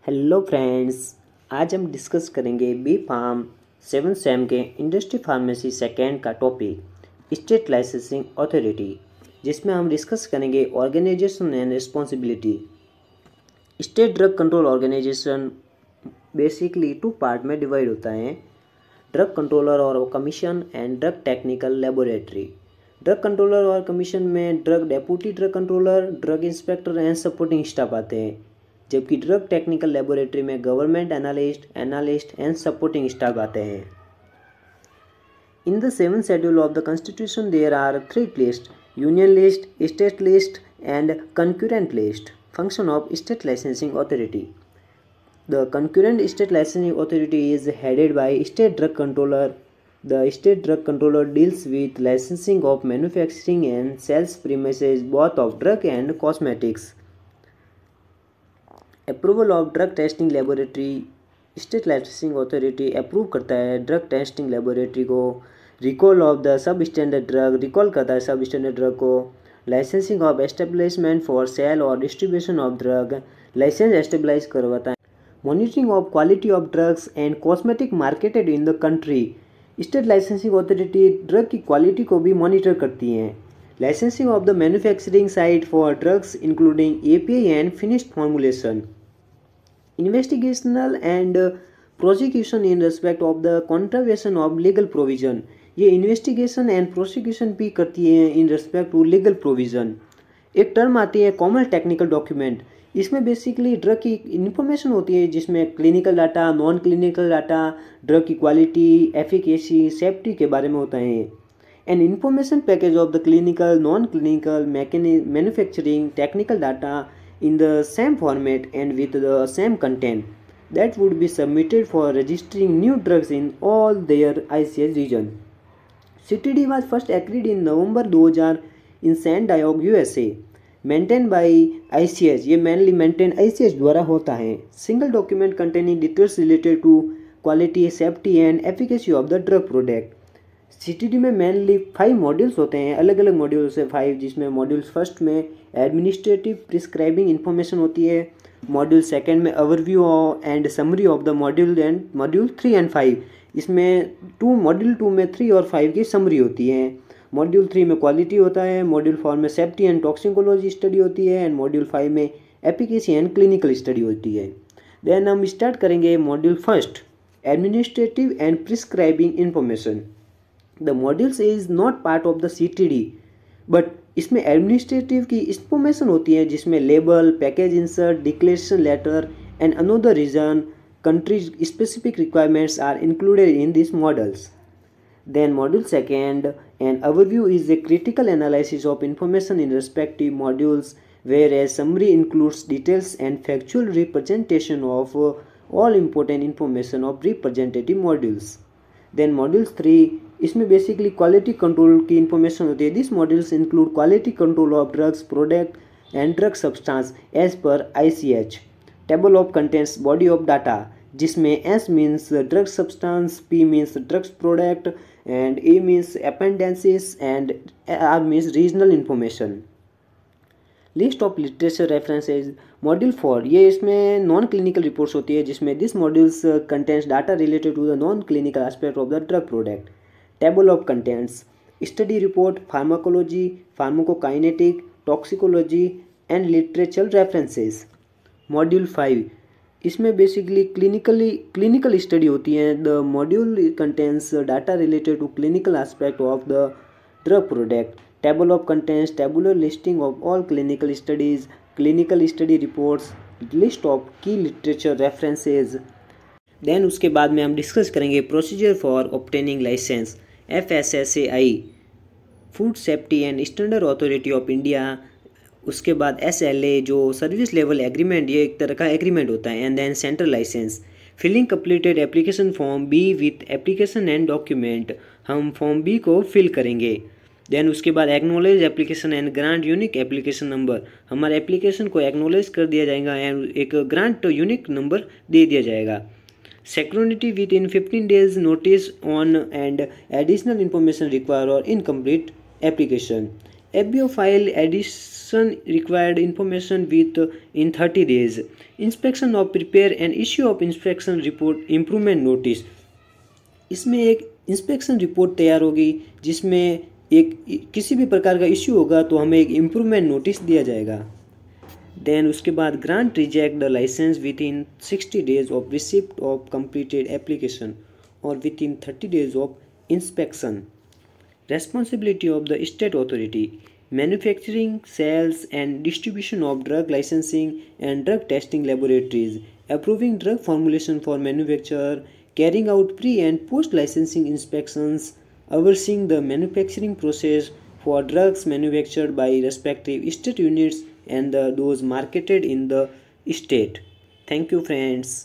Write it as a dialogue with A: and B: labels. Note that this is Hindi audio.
A: हेलो फ्रेंड्स, आज हम डिस्कस करेंगे बी फार्म 7 सेम के इंडस्ट्री फार्मेसी सेकेंड का टॉपिक स्टेट लाइसेंसिंग अथॉरिटी, जिसमें हम डिस्कस करेंगे organisation and responsibility. State drug control organisation basically 2 part में डिवाइड होता है, ड्रग कंट्रोलर और commission and drug technical laboratory. Drug controller और कमीशन में drug deputy drug controller, drug inspector and supporting staff आते हैं, जबकि ड्रग टेक्निकल लेबोरेटरी में government analyst and supporting staff आते हैं। In the 7th schedule of the constitution there are 3 list: union list, state list and concurrent list. Function of state licensing authority: the concurrent state licensing authority is headed by state drug controller. The state drug controller deals with licensing of manufacturing and sales premises both of drug and cosmetics. Approval of drug testing laboratory: state licensing authority approve करता है ड्रग टेस्टिंग लेबोरेटरी को. Recall of the sub standard drug: recall करता है सब स्टैंडर्ड ड्रग को. Licensing of establishment for sale और डिस्ट्रीब्यूशन ऑफ ड्रग: लाइसेंस एस्टेब्लाइज करवाता है. Monitoring of quality of drugs and cosmetic marketed in the country: state licensing authority drug की क्वालिटी को भी मॉनिटर करती हैं. Licensing of the manufacturing site for drugs including API and finished formulation. Investigational and prosecution in respect of the contravention of legal provision: ये इन्वेस्टिगेशन एंड प्रोसिक्यूशन भी करती है in respect to legal provision. एक टर्म आती है कॉमन टेक्निकल डॉक्यूमेंट. इसमें बेसिकली ड्रग की इन्फॉर्मेशन होती है, जिसमें clinical data, non clinical data, drug की क्वालिटी, एफिकेसी, सेफ्टी के बारे में होता है. An information package of the clinical, non clinical, manufacturing, technical data in the same format and with the same content that would be submitted for registering new drugs in all their ICH region. CTD was first agreed in November 2000 in San Diego, USA. Maintained by ICH, ये mainly maintained ICH द्वारा होता है. Single document containing details related to quality, safety and efficacy of the drug product. CTD में मेनली 5 मॉड्यूल्स होते हैं, अलग अलग मॉड्यूल्स है 5, जिसमें मॉड्यूल्स फर्स्ट में एडमिनिस्ट्रेटिव प्रिस्क्राइबिंग इन्फॉर्मेशन होती है. मॉड्यूल सेकंड में overview and summary of the module and module 3 and 5. इसमें मॉड्यूल 2 में 3 और 5 की समरी होती है. मॉड्यूल 3 में क्वालिटी होता है, मॉड्यूल 4 में सेफ्टी एंड टॉक्सिकोलॉजी स्टडी होती है एंड मॉड्यूल 5 में एफिकेसी एंड क्लिनिकल स्टडी होती है. देन हम स्टार्ट करेंगे module first, administrative and prescribing information. The modules is not part of the CTD, but इसमें एडमिनिस्ट्रेटिव की इंफॉर्मेशन होती है, जिसमें label, package insert, declaration letter and another region country specific requirements are included in this models. Then module second, an overview is a critical analysis of information in respective modules, whereas summary includes details and factual representation of all important information of representative modules. Then module 3, इसमें बेसिकली क्वालिटी कंट्रोल की इंफॉर्मेशन होती है. This modules include quality control of drugs product and drug substance as per ICH. Table of contents, body of data, जिसमें S means drug substance, P means drugs product and A means appendices and R means regional information. List of literature references, module 4, ये इसमें नॉन क्लिनिकल रिपोर्ट्स होती है, जिसमें this modules contents data related to the non clinical aspect of the drug product. Table of contents, study report, pharmacology, pharmacokinetic, toxicology and literature references. Module 5, इसमें बेसिकली क्लिनिकल स्टडी होती है. The module contents data related to clinical aspect of the drug product. Table of contents, tabular listing of all clinical studies, clinical study reports, list of key literature references. Then उसके बाद में हम डिस्कस करेंगे procedure for obtaining licence. FSSAI, food safety and standard authority of India. उसके बाद SLA, जो सर्विस लेवल एग्रीमेंट, ये एक तरह का एग्रीमेंट होता है. And then central licence. Filling completed application form B with application and document, हम फॉर्म B को फिल करेंगे. देन उसके बाद acknowledge application and grant unique application number, हमारे एप्लीकेशन को एक्नोलेज कर दिया जाएगा एंड एक ग्रांट यूनिक नंबर दे दिया जाएगा. Security within 15 days notice on and additional information required or incomplete application. FBO file addition required information in 30 days. Inspection of prepare and issue of inspection report improvement notice. इसमें एक इंस्पेक्शन रिपोर्ट तैयार होगी जिसमें एक किसी भी प्रकार का इश्यू होगा तो हमें एक इम्प्रूवमेंट नोटिस दिया जाएगा। देन उसके बाद grant reject the licence within 60 days of receipt of completed application और within 30 days of inspection. Responsibility of the state authority: manufacturing, sales and distribution of drug licensing and drug testing laboratories, approving drug formulation for manufacture, carrying out pre and post licensing inspections, overseeing the manufacturing process for drugs manufactured by respective state units and those marketed in the state. Thank you friends.